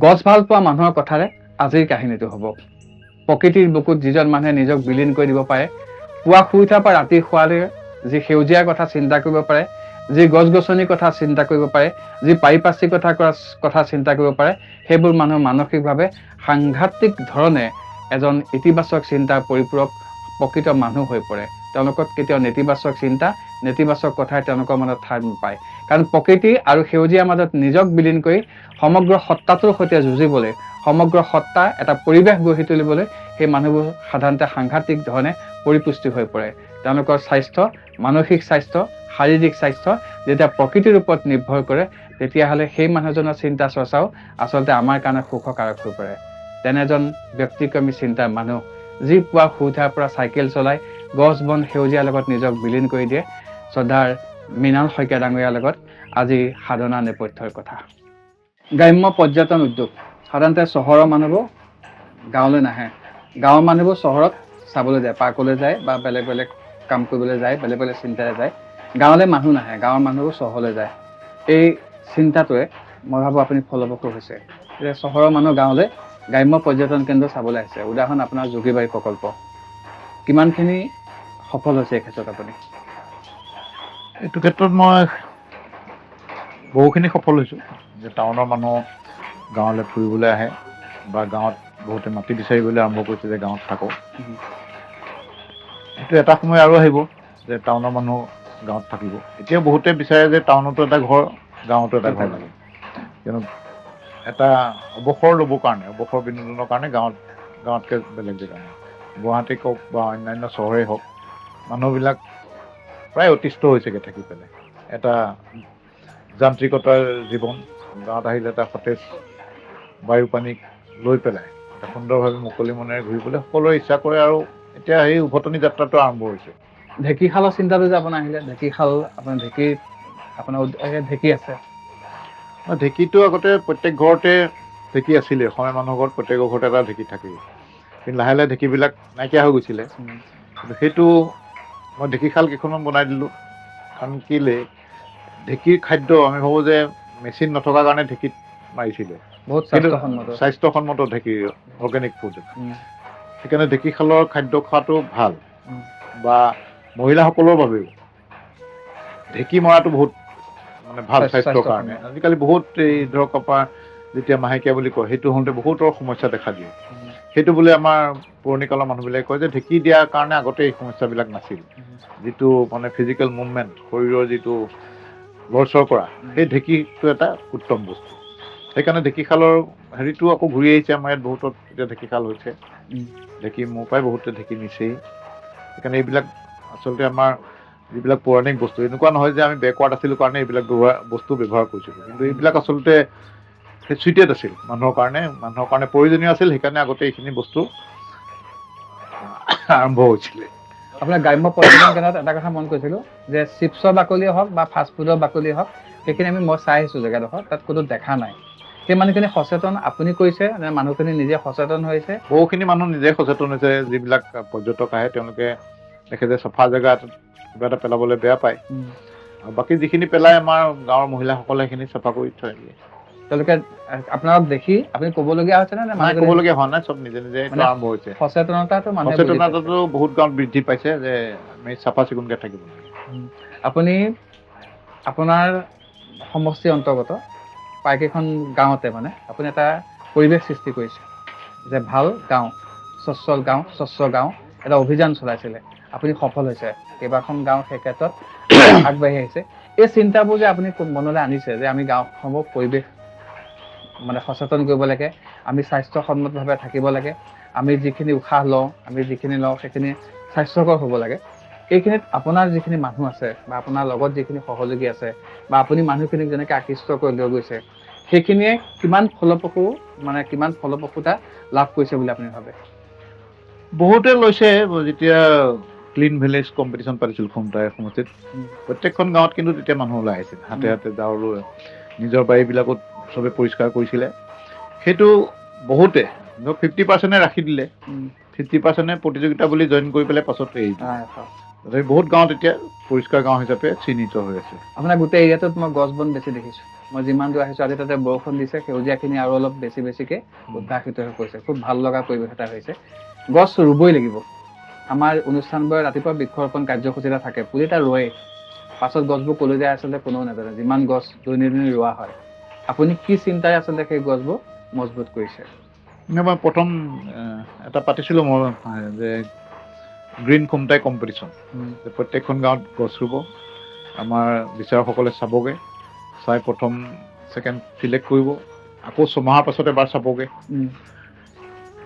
গছ ভাল পোৱা মানুহৰ কথাৰে আজিৰ কাহিনীটো হ'ব। প্ৰকৃতিৰ বুকুত যিজন মানুহে নিজক বিলীন কৰি দিব পাৰে, পুৱা শুই উঠাৰ পৰা ৰাতি শোৱালৈ যি সেউজীয়াৰ কথা চিন্তা কৰিব পাৰে, যি গছ গছনিৰ কথা চিন্তা কৰিব পাৰে, যি পাৰিপাৰ্শ্বিকতাৰ কথা চিন্তা কৰিব পাৰে, সেইবোৰ মানুহ মানসিকভাৱে সাংঘাতিক ধৰণে এজন ইতিবাচক চিন্তাৰ পৰিপূৰক প্ৰকৃত মানুহ হৈ পৰে। তেওঁলোকক কেতিয়াও নেতিবাচক চিন্তা, নেতিবাচক কথাই তেওঁলোকৰ মনত ঠাই নাপায়। কাৰণ প্ৰকৃতি আৰু সেউজীয়াৰ মাজত নিজক বিলীন কৰি সমগ্ৰ সত্তাটোৰ সৈতে যুঁজিবলৈ, সমগ্ৰ সত্তা এটা পৰিৱেশ গঢ়ি তুলিবলৈ সেই মানুহবোৰ সাধাৰণতে সাংঘাতিক ধৰণে পৰিপুষ্টি হৈ পৰে। তেওঁলোকৰ স্বাস্থ্য, মানসিক স্বাস্থ্য, শাৰীৰিক স্বাস্থ্য যেতিয়া প্ৰকৃতিৰ ওপৰত নিৰ্ভৰ কৰে, তেতিয়াহ'লে সেই মানুহজনৰ চিন্তা চৰ্চাও আচলতে আমাৰ কাৰণে সুখকাৰক হৈ পৰে। তেনেজন ব্যক্তিক্ৰমী চিন্তাৰ মানুহ, যি পুৱা শুই উঠাৰ পৰা চাইকেল চলাই গছ বন সেউজীয়াৰ লগত নিজক বিলীন কৰি দিয়ে, শ্ৰদ্ধাৰ মৃণাল শইকীয়া ডাঙৰীয়াৰ লগত আজি সাধনা নেপথ্যৰ কথা। গ্ৰাম্য পৰ্যটন উদ্যোগ। সাধাৰণতে চহৰৰ মানুহবোৰ গাঁৱলৈ নাহে। গাঁৱৰ মানুহবোৰ চহৰত চাবলৈ যায়, পাৰ্কলৈ যায় বা বেলেগ বেলেগ কাম কৰিবলৈ যায়, বেলেগ বেলেগ চিন্তাৰে যায়। গাঁৱলৈ মানুহ নাহে, গাঁৱৰ মানুহবোৰ চহৰলৈ যায়। এই চিন্তাটোৱে মই ভাবোঁ আপুনি ফলপ্ৰসূ হৈছে যে চহৰৰ মানুহ গাঁৱলৈ গ্ৰাম্য পৰ্যটন কেন্দ্ৰ চাবলৈ আহিছে। উদাহৰণ আপোনাৰ যোগীবাৰী প্ৰকল্প। কিমানখিনি সফল হৈছে এই ক্ষেত্ৰত আপুনি? এইটো ক্ষেত্ৰত মই বহুখিনি সফল হৈছোঁ যে টাউনৰ মানুহ গাঁৱলৈ ফুৰিবলৈ আহে বা গাঁৱত বহুতে মাটি বিচাৰিবলৈ আৰম্ভ কৰিছে যে গাঁৱত থাকক। সেইটো এটা সময় আৰু আহিব যে টাউনৰ মানুহ গাঁৱত থাকিব। এতিয়া বহুতে বিচাৰে যে টাউনতো এটা ঘৰ, গাঁৱতো এটা ঘৰ লাগে। কিয়নো এটা অৱসৰ ল'বৰ কাৰণে, অৱসৰ বিনোদনৰ কাৰণে গাঁৱতকৈ বেলেগ জেগা নাই। গুৱাহাটী কওক বা অন্যান্য চহৰেই হওক, মানুহবিলাক প্ৰায় অতিষ্ঠ হৈছেগৈ থাকি পেলাই। এটা যান্ত্ৰিকতাৰ জীৱন, গাঁৱত আহিলে এটা সতেজ বায়ু পানীক লৈ পেলাই এটা সুন্দৰভাৱে মুকলি মনেৰে ঘূৰিবলৈ সকলোৰে ইচ্ছা কৰে। আৰু এতিয়া সেই উভতনি যাত্ৰাটো আৰম্ভ হৈছে। ঢেঁকীশালৰ চিন্তাটো যে আপোনাৰ আহিলে, ঢেঁকীশাল আপোনাৰ ঢেঁকী আছে। ঢেঁকীটো আগতে প্ৰত্যেক ঘৰতে ঢেঁকী আছিলে। অসমীয়া মানুহৰ ঘৰত প্ৰত্যেকৰ ঘৰতে এটা ঢেঁকী থাকেই। কিন্তু লাহে লাহে ঢেঁকীবিলাক নাইকিয়া হৈ গৈছিলে। কিন্তু সেইটো মই ঢেঁকীশাল কেইখনমান বনাই দিলোঁ। কাৰণ কেলৈ ঢেঁকীৰ খাদ্য আমি ভাবোঁ যে মেচিন নথকাৰ কাৰণে ঢেঁকীত মাৰিছিলে, বহুত কিন্তু স্বাস্থ্যসন্মত স্বাস্থ্যসন্মত ঢেঁকীৰ অৰ্গেনিক ফুড। সেইকাৰণে ঢেঁকীশালৰ খাদ্য খোৱাটো ভাল। বা মহিলাসকলৰ বাবেও ঢেঁকী মৰাটো বহুত মানে ভাল স্বাস্থ্যৰ কাৰণে। আজিকালি বহুত এই ধৰক আপোনাৰ যেতিয়া মাহেকীয়া বুলি কয়, সেইটো হওঁতে বহুতৰ সমস্যা দেখা দিয়ে। সেইটো বোলে আমাৰ পুৰণি কালৰ মানুহবিলাকে কয় যে ঢেঁকী দিয়াৰ কাৰণে আগতে এই সমস্যাবিলাক নাছিল। যিটো মানে ফিজিকেল মুভমেণ্ট, শৰীৰৰ যিটো লৰচৰ কৰা, সেই ঢেঁকীটো এটা উত্তম বস্তু। সেইকাৰণে ঢেঁকীশালৰ হেৰিটো আকৌ ঘূৰি আহিছে। আমাৰ ইয়াত বহুতত এতিয়া ঢেঁকীশাল হৈছে। ঢেঁকী মোৰ পৰাই বহুতে ঢেঁকী নিছেই। সেইকাৰণে এইবিলাক আচলতে আমাৰ যিবিলাক পৌৰাণিক বস্তু, এনেকুৱা নহয় যে আমি বেকৱাৰ্ড আছিলোঁ কাৰণে এইবিলাক বস্তু ব্যৱহাৰ কৰিছিলোঁ। কিন্তু এইবিলাক আচলতে চুইটেড আছিল মানুহৰ কাৰণে প্ৰয়োজনীয় আছিল। সেইকাৰণে আগতে এইখিনি বস্তু আৰম্ভ হৈছিলে। আপোনাৰ গ্ৰাম্য পৰ্যটন কেন্দ্ৰত এটা কথা মন কৰিছিলোঁ যে চিপছৰ বাকলিয়ে হওক বা ফাষ্টফুডৰ বাকলিয়ে হওক, সেইখিনি মই চাই আহিছোঁ জেগাডোখৰ, তাত কোনো দেখা নাই। সেই মানুহখিনি সচেতন আপুনি কৰিছে নে মানুহখিনি নিজে সচেতন হৈছে? বহুখিনি মানুহ নিজে সচেতন হৈছে। যিবিলাক পৰ্যটক আহে তেওঁলোকে দেখে যে চফা জেগাত কিবা এটা পেলাবলৈ বেয়া পায়, আৰু বাকী যিখিনি পেলাই আমাৰ গাঁৱৰ মহিলাসকলে সেইখিনি চাফা কৰি থৈ দিয়ে। তেওঁলোকে আপোনাক দেখি আপুনি ক'বলগীয়া হৈছে নে? নাই, ক'বলগীয়া হোৱা নাই, চব নিজে নিজে আৰম্ভ হৈছে। সচেতনতাটো বহুত গাঁৱত বৃদ্ধি পাইছে যে আমি চাফা চিকুণকৈ থাকিব লাগে। আপুনি আপোনাৰ সমষ্টিৰ অন্তৰ্গত প্ৰায়কেইখন গাঁৱতে আপুনি এটা পৰিৱেশ সৃষ্টি কৰিছে যে ভাল গাঁও, স্বচ্ছ গাঁও এটা অভিযান চলাইছিলে। আপুনি সফল হৈছে। কেইবাখন গাঁও সেই ক্ষেত্ৰত আগবাঢ়ি আহিছে। এই চিন্তাবোৰ যে আপুনি মনলৈ আনিছে যে আমি গাঁওসমূহ পৰিৱেশ সচেতন কৰিব লাগে, আমি স্বাস্থ্যসন্মতভাৱে থাকিব লাগে, আমি যিখিনি উশাহ লওঁ, আমি যিখিনি লওঁ সেইখিনি স্বাস্থ্যকৰ হ'ব লাগে। এইখিনিত আপোনাৰ যিখিনি মানুহ আছে বা আপোনাৰ লগত যিখিনি সহযোগী আছে বা আপুনি মানুহখিনিক যেনেকৈ আকৃষ্ট কৰি লৈ গৈছে, সেইখিনিয়ে কিমান ফলপ্ৰসূতা লাভ কৰিছে বুলি আপুনি ভাবে? বহুতে লৈছে। যেতিয়া ক্লিন ভিলেজ কম্পিটিশ্যন পাতিছিল খুমটাই সমষ্টিত, প্ৰত্যেকখন গাঁৱত কিন্তু তেতিয়া মানুহ ওলাই আহিছিল, হাতে হাতে জাৰু লৈ নিজৰ বাৰীবিলাকত চবে পৰিষ্কাৰ কৰিছিলে। সেইটো বহুতে 50% ৰাখি দিলে, 50% প্ৰতিযোগিতা বুলি জইন কৰি পেলাই পাছত এৰি দিলে। বহুত গাঁৱত এতিয়া পৰিষ্কাৰ গাঁও হিচাপে চিহ্নিত হৈ আছে। আপোনাৰ গোটেই এৰিয়াটোত মই গছ বন বেছি দেখিছোঁ। মই যিমান দূৰ আহিছোঁ আজি তাতে বৰষুণ দিছে, সেউজীয়াখিনি আৰু অলপ বেছিকৈ উদ্ভাসিত হৈ পৰিছে। খুব ভাল লগা পৰিৱেশ এটা হৈছে। গছ ৰুবই লাগিব। আমাৰ অনুষ্ঠানবোৰে ৰাতিপুৱা বৃক্ষৰোপণ কাৰ্যসূচী এটা থাকে, পুলি এটা ৰোৱে, পাছত গছবোৰ কলৈ যায় আচলতে কোনেও নাজানে, যিমান গছ দৈনন্দিন ৰোৱা হয়। আপুনি কি চিন্তাৰে আচলতে সেই গছবোৰ মজবুত কৰিছে? মই প্ৰথম এটা পাতিছিলোঁ মই যে গ্ৰীণ খুমটাই কম্পিটিশ্যন, যে প্ৰত্যেকখন গাঁৱত গছ ৰুব, আমাৰ বিচাৰকসকলে চাবগৈ, চাই প্ৰথম ছেকেণ্ড চিলেক্ট কৰিব, আকৌ 6 মাহৰ পাছত এবাৰ চাবগৈ,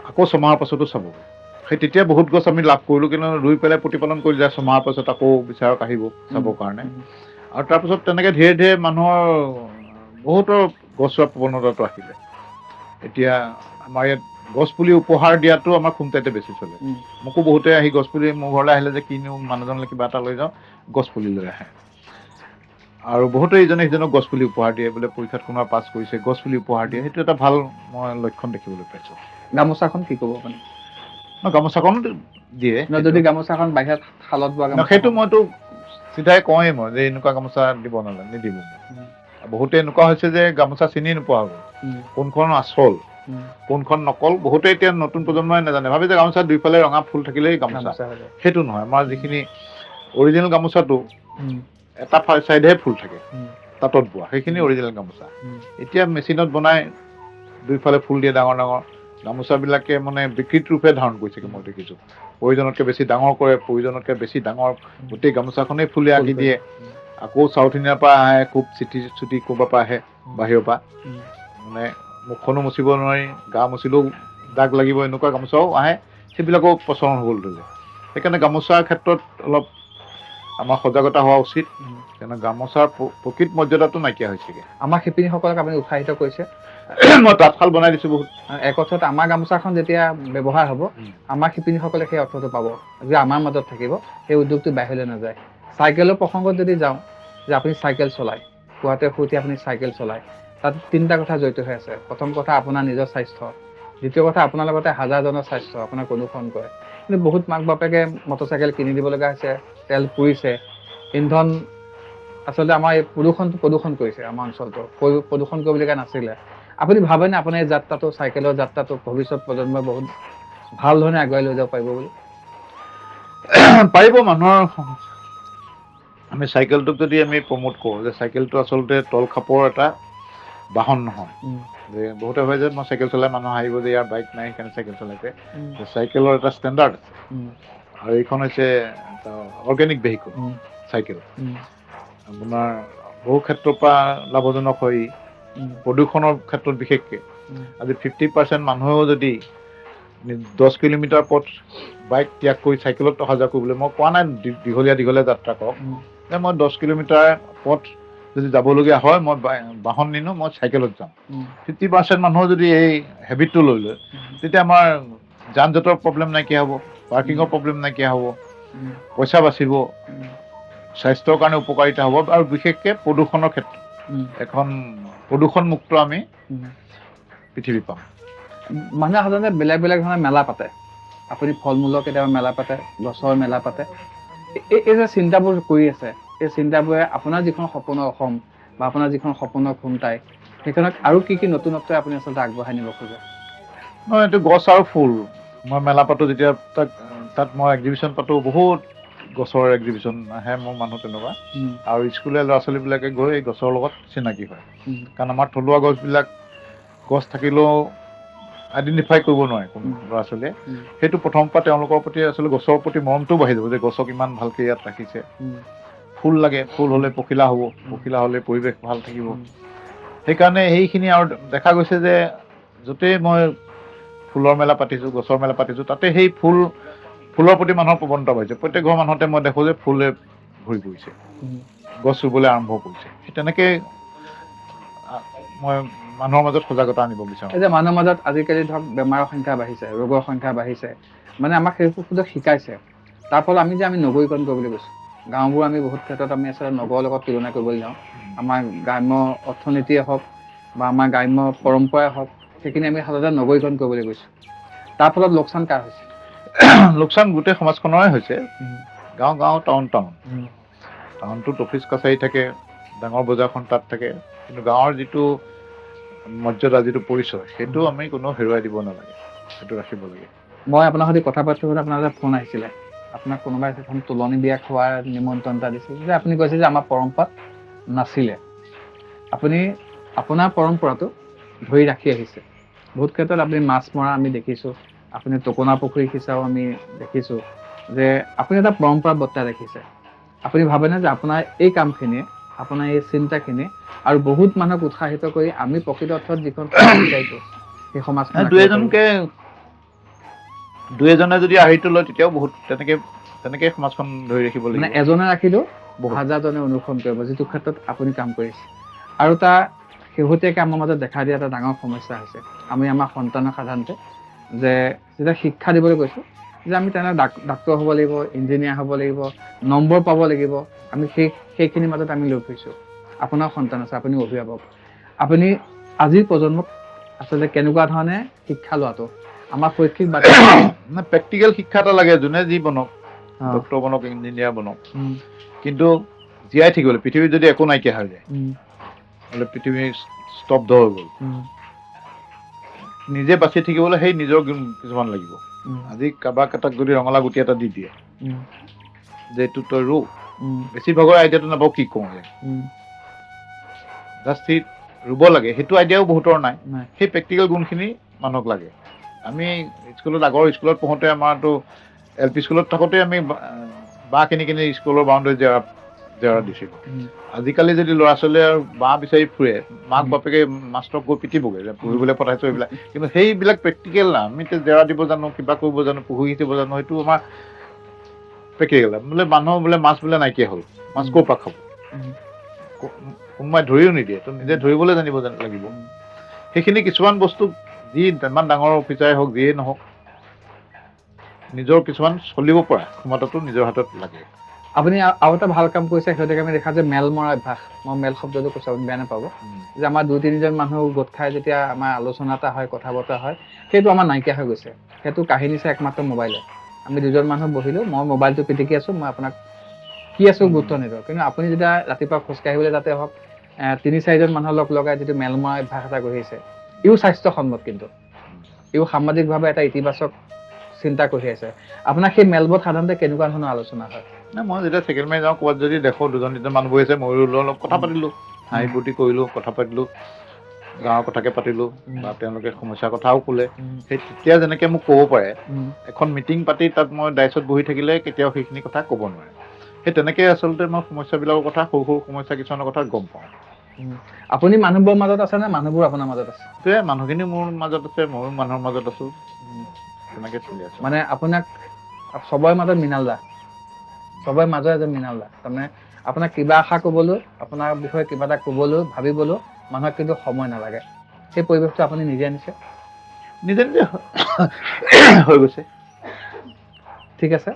আকৌ 6 মাহৰ পাছতো চাবগৈ। সেই তেতিয়া বহুত গছ আমি লাভ কৰিলোঁ, কিন্তু ৰুই পেলাই প্ৰতিপালন কৰি যায় 6 মাহৰ পাছত আকৌ বিচাৰক আহিব চাবৰ কাৰণে। আৰু তাৰপিছত তেনেকৈ ধীৰে ধীৰে মানুহৰ বহুতৰ গছ ৰোৱা প্ৰৱণতাটো আহিলে। এতিয়া আমাৰ ইয়াত গছপুলি উপহাৰ দিয়াটো আমাৰ খুমটাইতে বেছি চলে। মোকো বহুতে আহি গছপুলি মোৰ ঘৰলৈ আহিলে যে কিনো মানুহজনলৈ কিবা এটা লৈ যাওঁ, গছপুলি লৈ আহে। আৰু বহুতে ইজনে সিজনক গছপুলি উপহাৰ দিয়ে, বোলে পৰীক্ষাত কোনোবা পাছ কৰিছে গছপুলি উপহাৰ দিয়ে। সেইটো এটা ভাল মই লক্ষণ দেখিবলৈ পাইছোঁ। গামোচাখন কি ক'ব মানে? গামোচাখন দিয়ে, যদি গামোচাখন বাহিৰত শালত বোৱা গামোচা, সেইটো মইতো চিধাই কওঁৱেই মই যে এনেকুৱা গামোচা দিব নালাগে, নিদিব। বহুতে এনেকুৱা হৈছে যে গামোচা চিনি নোপোৱা হ'ব, কোনখন আচল কোনখন নকল। বহুতে এতিয়া নতুন প্ৰজন্মই নাজানে, ভাবে যে গামোচা দুইফালে ৰঙা ফুল থাকিলেই গামোচা। সেইটো নহয়। আমাৰ যিখিনি অৰিজিনেল গামোচাটো এটা চাইডেহে ফুল থাকে, তাঁতত বোৱা, সেইখিনি অৰিজিনেল গামোচা। এতিয়া মেচিনত বনাই দুইফালে ফুল দিয়ে ডাঙৰ ডাঙৰ গামোচাবিলাকে, মানে বিকৃত ৰূপে ধাৰণ কৰিছে। মই দেখিছোঁ প্ৰয়োজনতকৈ বেছি ডাঙৰ কৰে, প্ৰয়োজনতকৈ বেছি ডাঙৰ গোটেই গামোচাখনেই ফুলে আঁকি দিয়ে। আকৌ চাউথ ইণ্ডিয়াৰ পৰা আহে, খুব চুটি ক'ৰবাৰ পৰা আহে, বাহিৰৰ পৰা, মানে মুখখনো মুচিব নোৱাৰি, গা মুচিলেও দাগ লাগিব, এনেকুৱা গামোচাও আহে। সেইবিলাকো প্ৰচলন হ'বলৈ ধৰিলে। সেইকাৰণে গামোচাৰ ক্ষেত্ৰত অলপ আমাৰ সজাগতা হোৱা উচিত, কাৰণ গামোচাৰ প্ৰকৃত মৰ্যাদাটো নাইকিয়া হৈছেগৈ। আমাৰ শিপিনীসকলক আপুনি উৎসাহিত কৰিছে। মই তাঁতশাল বনাই দিছোঁ বহুত। এক অৰ্থত আমাৰ গামোচাখন যেতিয়া ব্যৱহাৰ হ'ব, আমাৰ শিপিনীসকলে সেই অৰ্থটো পাব যে আমাৰ মাজত থাকিব, সেই উদ্যোগটো বাহিৰলৈ নাযায়। চাইকেলৰ প্ৰসংগত যদি যাওঁ, যে আপুনি চাইকেল চলায়, পুৱাতে শুই উঠি আপুনি চাইকেল চলায়, তাত 3টা কথা জড়িত হৈ আছে। প্ৰথম কথা আপোনাৰ নিজৰ স্বাস্থ্য, দ্বিতীয় কথা আপোনাৰ লগতে হাজাৰজনৰ স্বাস্থ্য, আপোনাক অনুসৰণ কৰে। কিন্তু বহুত মাক বাপেকে মটৰচাইকেল কিনি দিব লগা হৈছে, তেল পুৰিছে, ইন্ধন আচলতে আমাৰ এই প্ৰদূষণ কৰিছে। আমাৰ অঞ্চলটো প্ৰদূষণ কৰিবলগীয়া নাছিলে। আপুনি ভাবেনে আপোনাৰ এই যাত্ৰাটো, চাইকেলৰ যাত্ৰাটো ভৱিষ্যত প্ৰজন্মই বহুত ভাল ধৰণে আগুৱাই লৈ যাব পাৰিব বুলি? পাৰিব। মানুহৰ আমি চাইকেলটোক যদি আমি প্ৰমোট কৰোঁ, যে চাইকেলটো আচলতে তল খাপৰ এটা বাহন নহয়, যে বহুতে ভাবে যে মই চাইকেল চলাই মানুহ আহিব যে ইয়াৰ বাইক নাই সেইকাৰণে চাইকেল চলাইছে। চাইকেলৰ এটা ষ্টেণ্ডাৰ্ড আছে, আৰু এইখন হৈছে এটা অৰ্গেনিক ভেহিকল। চাইকেল আপোনাৰ বহু ক্ষেত্ৰৰ পৰা লাভজনক হয়, প্ৰদূষণৰ ক্ষেত্ৰত বিশেষকৈ। আজি 50% মানুহেও যদি 10 কিলোমিটাৰ পথ বাইক ত্যাগ কৰি চাইকেলত অহা যোৱা কৰিবলৈ, মই কোৱা নাই দীঘলীয়া যাত্ৰা কৰক, যে মই 10 কিলোমিটাৰ পথ যদি যাবলগীয়া হয়, মই বাহন নিনো, মই চাইকেলত যাম। 50% মানুহ যদি এই হেবিটটো লৈ লয়, তেতিয়া আমাৰ যান জঁটৰ প্ৰব্লেম নাইকিয়া হ'ব, পাৰ্কিঙৰ প্ৰব্লেম নাইকিয়া হ'ব, পইচা বাচিব, স্বাস্থ্যৰ কাৰণে উপকাৰিতা হ'ব, আৰু বিশেষকৈ প্ৰদূষণৰ ক্ষেত্ৰত এখন প্ৰদূষণমুক্ত আমি পৃথিৱী পাম। মানুহে সাধাৰণতে বেলেগ বেলেগ ধৰণৰ মেলা পাতে। আপুনি ফল মূলৰ কেতিয়াবা মেলা পাতে, গছৰ মেলা পাতে। এই যে চিন্তাবোৰ কৰি আছে, এই চিন্তাবোৰে আপোনাৰ যিখন সপোনৰ অসম বা আপোনাৰ যিখন সপোনৰ খুমটাই, সেইখনক আৰু কি কি নতুনত্বই আপুনি আচলতে আগবঢ়াই নিব খোজে? নহয়, এইটো গছ আৰু ফুল। মই মেলা পাতোঁ যেতিয়া, তাত মই এক্সিবিশ্যন পাতোঁ, বহুত গছৰ এক্সিবিশ্যন আহে, মোৰ মানুহ তেনেকুৱা। আৰু স্কুলীয়া ল'ৰা ছোৱালীবিলাকে গৈ এই গছৰ লগত চিনাকি হয়। কাৰণ আমাৰ থলুৱা গছ থাকিলেও আইডেণ্টিফাই কৰিব নোৱাৰে কোনো ল'ৰা ছোৱালীয়ে। সেইটো প্ৰথম পৰা তেওঁলোকৰ প্ৰতি আচলতে গছৰ প্ৰতি মৰমটোও বাঢ়ি যাব, যে গছক ইমান ভালকৈ ইয়াত ৰাখিছে। ফুল লাগে, ফুল হ'লে পখিলা হ'ব, পখিলা হ'লে পৰিৱেশ ভাল থাকিব। সেইকাৰণে সেইখিনি, আৰু দেখা গৈছে যে য'তেই মই ফুলৰ মেলা পাতিছোঁ, গছৰ মেলা পাতিছোঁ, তাতে সেই ফুলৰ প্ৰতি মানুহৰ প্ৰৱণতা বাঢ়িছে। প্ৰত্যেক ঘৰৰ মানুহতে মই দেখোঁ যে ফুলে ভৰি পৰিছে, গছ ৰুবলৈ আৰম্ভ কৰিছে। সেই তেনেকৈ মই মানুহৰ মাজত সজাগতা আনিব বিচাৰোঁ। এই যে মানুহৰ মাজত আজিকালি ধৰক বেমাৰৰ সংখ্যা বাঢ়িছে, ৰোগৰ সংখ্যা বাঢ়িছে, মানে আমাক সেইবোৰ শিকাইছে। তাৰ ফলত আমি নগৰীকৰণ কৰিবলৈ গৈছোঁ, গাঁওবোৰ আমি বহুত ক্ষেত্ৰত আমি আচলতে নগৰৰ লগত তুলনা কৰিবলৈ যাওঁ। আমাৰ গ্ৰাম্য অৰ্থনীতিয়ে হওক বা আমাৰ গ্ৰাম্য পৰম্পৰাই হওক, সেইখিনি আমি সাধাৰণতে নগৰীকৰণ কৰিবলৈ গৈছোঁ। তাৰ ফলত লোকচান কাৰ হৈছে? লোকচান গোটেই সমাজখনৰে হৈছে। গাঁও টাউন টাউনটোত অফিচ কাছাৰী থাকে, ডাঙৰ বজাৰখন তাত থাকে, কিন্তু গাঁৱৰ যিটো মৰ্যাদা, যিটো পৰিচয়, সেইটো আমি কোনো হেৰুৱাই দিব নালাগে, সেইটো ৰাখিব লাগে। মই আপোনাৰ সৈতে কথা পাতি থাকোঁতে আপোনাৰ এটা ফোন আহিছিলে, আপোনাক কোনোবাই এখন তোলনি বিয়া খোৱাৰ নিমন্ত্ৰণ এটা দিছিল, যে আপুনি কৈছে যে আমাৰ পৰম্পৰাত নাছিলে। আপুনি আপোনাৰ পৰম্পৰাটো ধৰি ৰাখি আহিছে। বহুত ক্ষেত্ৰত আপুনি মাছ মৰা আমি দেখিছোঁ, আপুনি টকোনা পুখুৰী সিঁচাও আমি দেখিছোঁ, যে আপুনি এটা পৰম্পৰা বৰ্তাই ৰাখিছে। আপুনি ভাবেনে যে আপোনাৰ এই কামখিনিয়ে, আপোনাৰ এই চিন্তাখিনিয়ে আৰু বহুত মানুহক উৎসাহিত কৰি আমি প্ৰকৃত অৰ্থত যিখন সমাজ বিচাৰিছোঁ সেই সমাজখন ৰাখিব পাৰিব? দুই এজনে যদি আৰ্হিটো লয় তেতিয়াও বহুত তেনেকে সমাজখন ধৰি ৰাখিব মানে লাগিব। এজনে ৰাখিলেও বহুত। হাজাৰজনে অনুসৰণ কৰিব, যিটো ক্ষেত্ৰত আপুনি কাম কৰিছে। আৰু তাৰ শেহতীয়াকৈ আমাৰ মাজত দেখা দিয়া এটা ডাঙৰ সমস্যা হৈছে, আমি আমাৰ সন্তানক সাধাৰণতে যে যেতিয়া শিক্ষা দিবলৈ কৈছোঁ, যে আমি তেনেহ'লে ডাক্তৰ হ'ব লাগিব, ইঞ্জিনিয়াৰ হ'ব লাগিব, নম্বৰ পাব লাগিব, আমি সেইখিনিৰ মাজত আমি লৈ ফুৰিছোঁ। আপোনাৰ সন্তান আছে, আপুনি অভিভাৱক, আপুনি আজিৰ প্ৰজন্মক আচলতে কেনেকুৱা ধৰণে শিক্ষা লোৱাটো আমাৰ শৈক্ষিক প্ৰেক্টিকেল শিক্ষা এটা লাগে, যোনে যি বনক, ডক্তৰ বনক, ইঞ্জিনিয়াৰ বনক, কিন্তু জীয়াই থাকিবলৈ, পৃথিৱীত যদি একো নাইকিয়া হৈ যায়, বোলে পৃথিৱী স্তব্ধ হৈ গ'ল, নিজে বাচি থাকিবলৈ সেই নিজৰ গুণ কিছুমান লাগিব। আজি কাৰোবাক এটাক যদি ৰঙালাও গুটি এটা দি দিয়ে, যে এইটো তই ৰু, বেছিভাগৰ আইডিয়াটো নাপাওঁ কি কওঁ, জাষ্ট সি ৰুব লাগে, সেইটো আইডিয়াও বহুতৰ নাই। সেই প্ৰেক্টিকেল গুণখিনি মানুহক লাগে। আমি আগৰ স্কুলত পঢ়োঁতে আমাৰতো LP স্কুলত থাকোঁতে আমি বাঁহ কিনি স্কুলৰ বাউণ্ডেৰী জেওৰা দিছিলোঁ। আজিকালি যদি ল'ৰা ছোৱালীয়ে আৰু বাঁহ বিচাৰি ফুৰে, মাক বাপেকে মাষ্টৰক গৈ পিটিবগৈ যে পঢ়িবলৈ পঠাইছোঁ এইবিলাক, কিন্তু সেইবিলাক প্ৰেক্টিকেল না। আমি এতিয়া জেওৰা দিব জানো, কিবা কৰিব জানো, পুখুৰী সিঁচিব জানো, সেইটো আমাৰ প্ৰেক্টিকেল। বোলে মানুহ বোলে মাছ বোলে নাইকিয়া হ'ল, মাছ ক'ৰ পৰা খাব, কোনোবাই ধৰিও নিদিয়ে, তো নিজে ধৰিবলৈ জানিব লাগিব। সেইখিনি কিছুমান বস্তু যি ইমান ডাঙৰ অফিচাৰে হওক, যিয়ে নহওক, নিজৰ কিছুমান চলিব পৰা ক্ষমতাটো নিজৰ হাতত লাগে। আপুনি আৰু এটা ভাল কাম কৰিছে, সেইটোকে আমি দেখা যে মেল মৰা অভ্যাস, মই মেল শব্দটো কৈছোঁ, আপুনি বেয়া নাপাব, যে আমাৰ 2-3জন মানুহ গোট খাই যেতিয়া আমাৰ আলোচনা এটা হয়, কথা বতৰা হয়, সেইটো আমাৰ নাইকিয়া হৈ গৈছে। সেইটো কাহিনী চাই একমাত্ৰ মোবাইলে। আমি 2জন মানুহ বহিলোঁ, মই মোবাইলটো পিটিকি আছোঁ, মই আপোনাক কি আছোঁ গুৰুত্ব নিদিওঁ। কিন্তু আপুনি যেতিয়া ৰাতিপুৱা খোজকাঢ়িবলৈ যাতে হওক, 3-4জন মানুহৰ লগাই যিটো মেল মৰা অভ্যাস এটা গঢ়িছে, ইও স্বাস্থ্যসন্মত, কিন্তু ইও সামাজিকভাৱে এটা ইতিবাচক চিন্তা কঢ়িয়াইছে। আপোনাৰ সেই মেলবোৰত সাধাৰণতে কেনেকুৱা ধৰণৰ আলোচনা হয়? মই যেতিয়া ছেকেণ্ড মাৰি যাওঁ, ক'ৰবাত যদি দেখোঁ 2-3জন মানুহ বহি আছে, ময়ো অলপ কথা পাতিলোঁ, হাঁহি ফূৰ্তি কৰিলোঁ, কথা পাতিলোঁ, গাঁৱৰ কথাকে পাতিলোঁ, বা তেওঁলোকে সমস্যাৰ কথাও ক'লে। সেই তেতিয়া যেনেকৈ মোক ক'ব পাৰে, এখন মিটিং পাতি তাত মই ডাইচত বহি থাকিলে কেতিয়াও সেইখিনি কথা ক'ব নোৱাৰে। সেই তেনেকৈ আচলতে মই সমস্যাবিলাকৰ কথা, সৰু সৰু সমস্যা কিছুমানৰ কথা গম পাওঁ। আপুনি মানুহবোৰৰ মাজত আছে নে মানুহবোৰ আপোনাৰ মাজত আছে? সেইটোৱে, মানুহখিনি মোৰ মাজত আছে, ময়ো মানুহৰ মাজত আছোঁ, তেনেকৈ চলি আছোঁ। মানে আপোনাক চবৰে মাজত মৃণাল দা, চবৰে মাজৰ এজন মৃণাল দা। তাৰমানে আপোনাক কিবা আশা ক'বলৈ, আপোনাৰ বিষয়ে কিবা এটা ক'বলৈ, ভাবিবলৈ মানুহক কিন্তু সময় নালাগে। সেই পৰিৱেশটো আপুনি নিজে আনিছে? নিজে নিজে হৈ গৈছে। ঠিক আছে,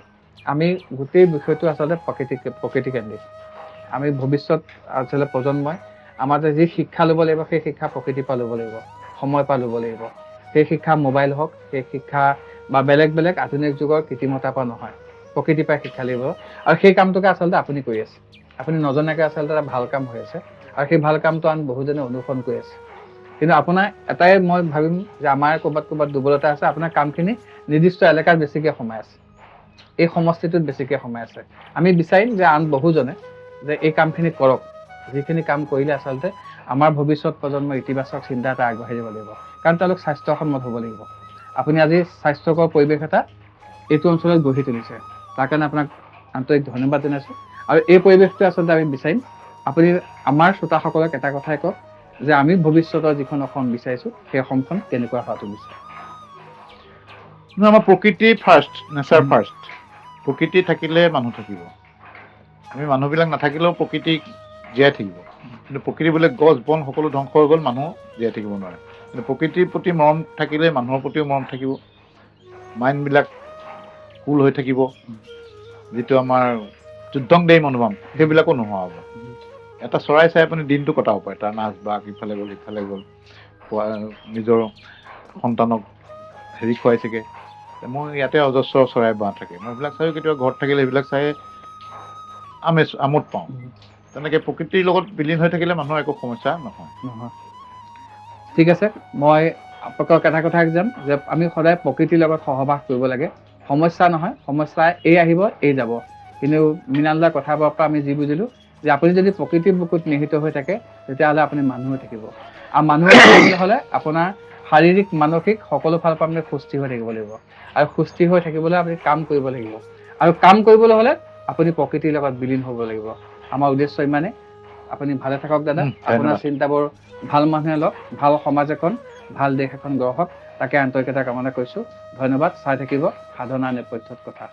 আমি গোটেই বিষয়টো আচলতে প্ৰকৃতিকেন্দ্ৰিক। আমি ভৱিষ্যত আচলতে প্ৰজন্মই আমাৰ যে যি শিক্ষা ল'ব লাগিব, সেই শিক্ষা প্ৰকৃতিৰ পৰা ল'ব লাগিব, সময় পৰা ল'ব লাগিব। সেই শিক্ষা মোবাইল হওক, সেই শিক্ষা বা বেলেগ আধুনিক যুগৰ কৃত্ৰিমতাৰ পৰা নহয়, প্ৰকৃতিৰ পৰা শিক্ষা লাগিব। আৰু সেই কামটোকে আচলতে আপুনি কৰি আছে। আপুনি নজনাকৈ আচলতে এটা ভাল কাম হৈ আছে, আৰু সেই ভাল কামটো আন বহুজনে অনুসৰণ কৰি আছে। কিন্তু আপোনাৰ এটাই মই ভাবিম যে আমাৰ ক'ৰবাত দুৰ্বলতা আছে, আপোনাৰ কামখিনি নিৰ্দিষ্ট এলেকাত বেছিকৈ সোমাই আছে, এই সমষ্টিটোত বেছিকৈ সোমাই আছে। আমি বিচাৰিম যে আন বহুজনে যে এই কামখিনি কৰক, যিখিনি কাম কৰিলে আচলতে আমাৰ ভৱিষ্যত প্ৰজন্মৰ ইতিবাচক চিন্তা এটা আগবাঢ়ি যাব লাগিব, কাৰণ তেওঁলোক স্বাস্থ্যসন্মত হ'ব লাগিব। আপুনি আজি স্বাস্থ্যকৰ পৰিৱেশ এটা এইটো অঞ্চলত গঢ়ি তুলিছে, তাৰ কাৰণে আপোনাক আন্তৰিক ধন্যবাদ জনাইছোঁ। আৰু এই পৰিৱেশটো আচলতে আমি বিচাৰিম, আপুনি আমাৰ শ্ৰোতাসকলক এটা কথাই কওক যে আমি ভৱিষ্যতৰ যিখন অসম বিচাৰিছোঁ, সেই অসমখন কেনেকুৱা হোৱাটো বিচাৰোঁ। আমাৰ প্ৰকৃতি ফাৰ্ষ্ট, নেচাৰ ফাৰ্ষ্ট। প্ৰকৃতি থাকিলে মানুহ থাকিব। আমি মানুহবিলাক নাথাকিলেও প্ৰকৃতি জীয়াই থাকিব, কিন্তু প্ৰকৃতি বোলে গছ বন সকলো ধ্বংস হৈ গ'ল, মানুহ জীয়াই থাকিব নোৱাৰে। কিন্তু প্ৰকৃতিৰ প্ৰতি মৰম থাকিলে মানুহৰ প্ৰতিও মৰম থাকিব, মাইণ্ডবিলাক কুল হৈ থাকিব, যিটো আমাৰ যুদ্ধং দেই মনোভাৱ, সেইবিলাকো নোহোৱা হ'ব। এটা চৰাই চাই আপুনি দিনটো কটাব পাৰে, তাৰ নাচ বাগ, ইফালে গ'ল সিফালে গ'ল, নিজৰ সন্তানক হেৰি খুৱাইছেগৈ। মোৰ ইয়াতে অজস্ৰ চৰাই বাঁহ থাকে, মই এইবিলাক চাইও কেতিয়াবা ঘৰত থাকিলে এইবিলাক চাই আমোদ পাওঁ। তেনেকে প্ৰকৃতিৰ লগত বিলীন হৈ থাকিলে মানুহৰ একো সমস্যা নহয়। নহয়। ঠিক আছে, মই আপোনালোকক এটা কথা যাম যে আমি সদায় প্ৰকৃতিৰ লগত সহবাস কৰিব লাগে। সমস্যা নহয়, সমস্যা এই আহিব এই যাব, কিন্তু মৃণালদাৰ কথাবোৰৰ পৰা আমি যি বুজিলোঁ যে আপুনি যদি প্ৰকৃতিৰ বুকুত নিহিত হৈ থাকে তেতিয়াহ'লে আপুনি মানুহ হৈ থাকিব, আৰু মানুহ থাকিবলৈ হ'লে আপোনাৰ শাৰীৰিক মানসিক সকলো ফালৰ পৰা আপুনি সুস্থিৰ হৈ থাকিব লাগিব, আৰু সুস্থিৰ হৈ থাকিবলৈ আপুনি কাম কৰিব লাগিব, আৰু কাম কৰিবলৈ হ'লে আপুনি প্ৰকৃতিৰ লগত বিলীন হ'ব লাগিব। আমাৰ উদ্দেশ্য ইমানে। আপুনি ভালে থাকক দাদা, আপোনাৰ চিন্তাবোৰ ভাল মানুহে লওক, ভাল সমাজ এখন, ভাল দেশ এখন গঢ়ক, তাকে আন্তৰিকতা কামনা কৰিছোঁ। ধন্যবাদ। চাই থাকিব সাধনা নেপথ্যত কথা।